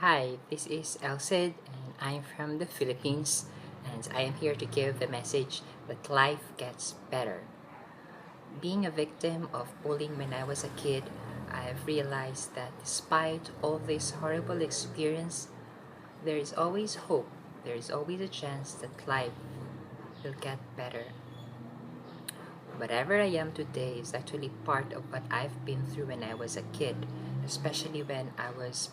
Hi, this is Elsid, and I'm from the Philippines, and I am here to give the message that life gets better. Being a victim of bullying when I was a kid, I've realized that despite all this horrible experience, there is always hope. There is always a chance that life will get better. Whatever I am today is actually part of what I've been through when I was a kid, especially when I was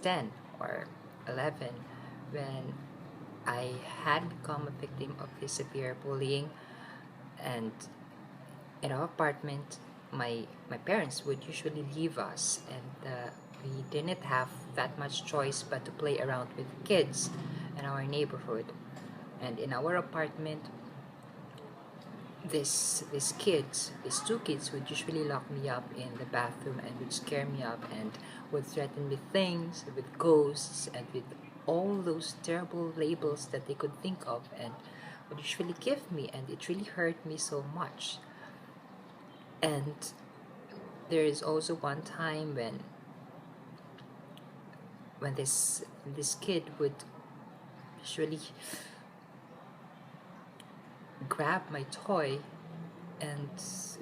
10 or 11, when I had become a victim of this severe bullying. And in our apartment, my parents would usually leave us, and we didn't have that much choice but to play around with kids in our neighborhood. And in our apartment, these two kids would usually lock me up in the bathroom and would scare me up and would threaten me things with ghosts and with all those terrible labels that they could think of, and would usually give me, and it really hurt me so much. And there is also one time when this kid would usually grab my toy and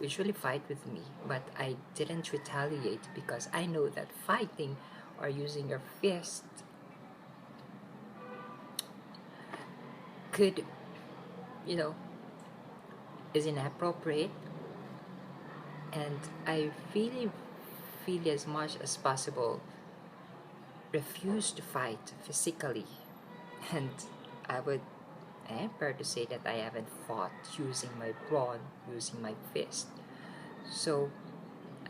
usually fight with me, but I didn't retaliate because I know that fighting or using your fist could, you know, is inappropriate, and I really feel as much as possible refuse to fight physically. And I would I am proud to say that I haven't fought using my brawn, using my fist. So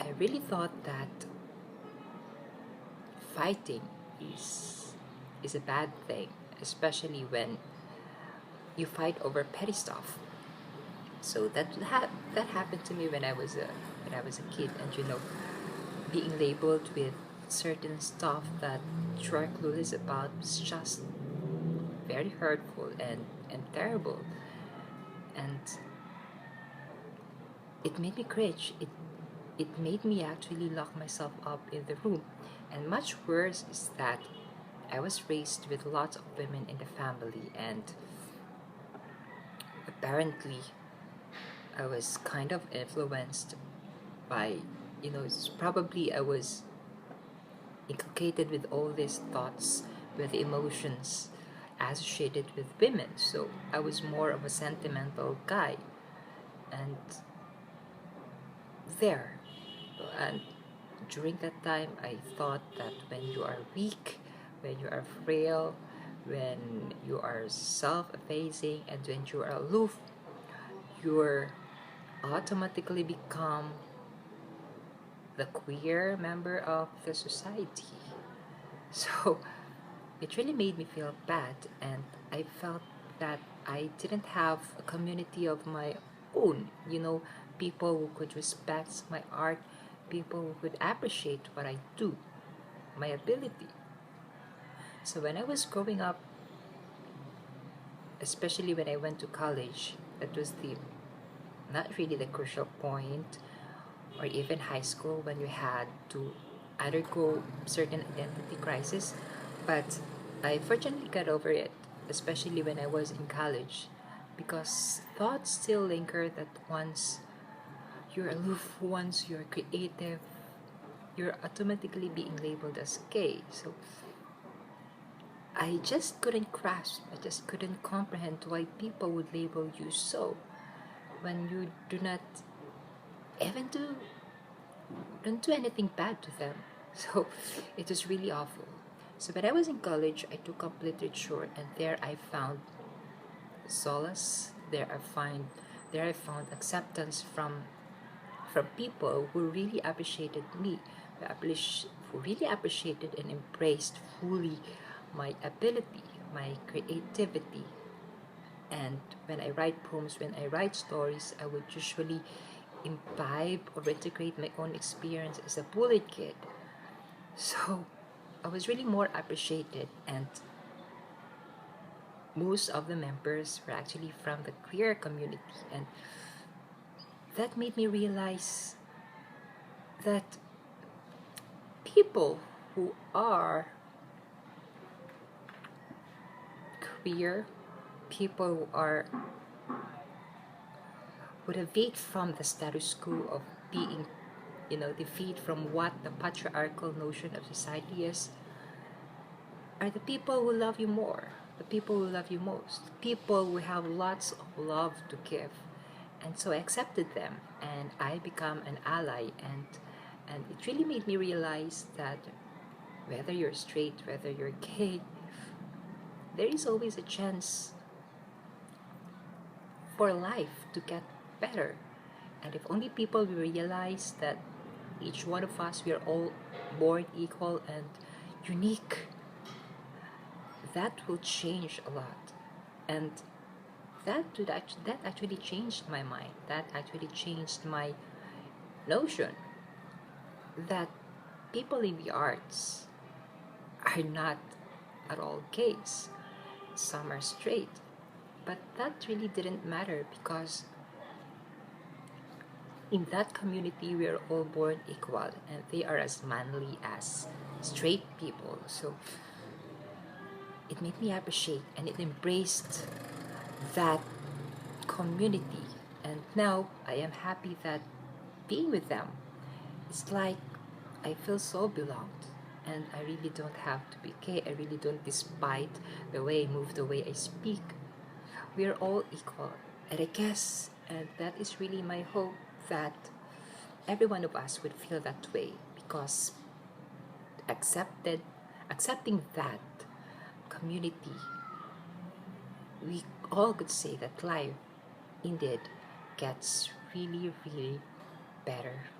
I really thought that fighting is a bad thing, especially when you fight over petty stuff. So that happened to me when I was a kid, and being labeled with certain stuff that you are clueless about was just very hurtful and terrible, and it made me cringe. It made me actually lock myself up in the room. And much worse is that I was raised with lots of women in the family, and apparently I was kind of influenced by, it's probably I was inculcated with all these thoughts, with emotions associated with women. So I was more of a sentimental guy. And there, and during that time, I thought that when you are weak, when you are frail, when you are self-effacing, and when you are aloof, you're automatically become the queer member of the society. So it really made me feel bad, and I felt that I didn't have a community of my own, people who could respect my art, people who could appreciate what I do, my ability. So when I was growing up, especially when I went to college, that was the not really the crucial point, or even high school when you had to undergo certain identity crisis. But I fortunately got over it, especially when I was in college, because thoughts still linger that once you're aloof, once you're creative, you're automatically being labeled as gay. So I just couldn't grasp, I just couldn't comprehend why people would label you so when you do not even don't do anything bad to them. So it was really awful. So when I was in college, I took up literature, and there I found solace. There I found acceptance from people who really appreciated me, who really appreciated and embraced fully my ability, my creativity. And when I write poems, when I write stories, I would usually imbibe or integrate my own experience as a bullied kid. So I was really more appreciated, and most of the members were actually from the queer community, and that made me realize that people who are queer, people who are who deviate from the status quo of being, deviate from what the patriarchal notion of society is, are the people who love you more, the people who love you most, people who have lots of love to give. And so I accepted them and I become an ally, and it really made me realize that whether you're straight, whether you're gay, there is always a chance for life to get better. And if only people will realize that each one of us, we are all born equal and unique, that will change a lot. And that actually changed my mind. That actually changed my notion that people in the arts are not at all gays. Some are straight. But that really didn't matter because in that community we are all born equal and they are as manly as straight people. So it made me appreciate and it embraced that community, and now I am happy that being with them, it's like I feel so belonged, and I really don't have to be gay. I really don't, despite the way I move, the way I speak. We are all equal, and I guess, and that is really my hope, that every one of us would feel that way, because accepted accepting that community, we all could say that life indeed gets really, really better.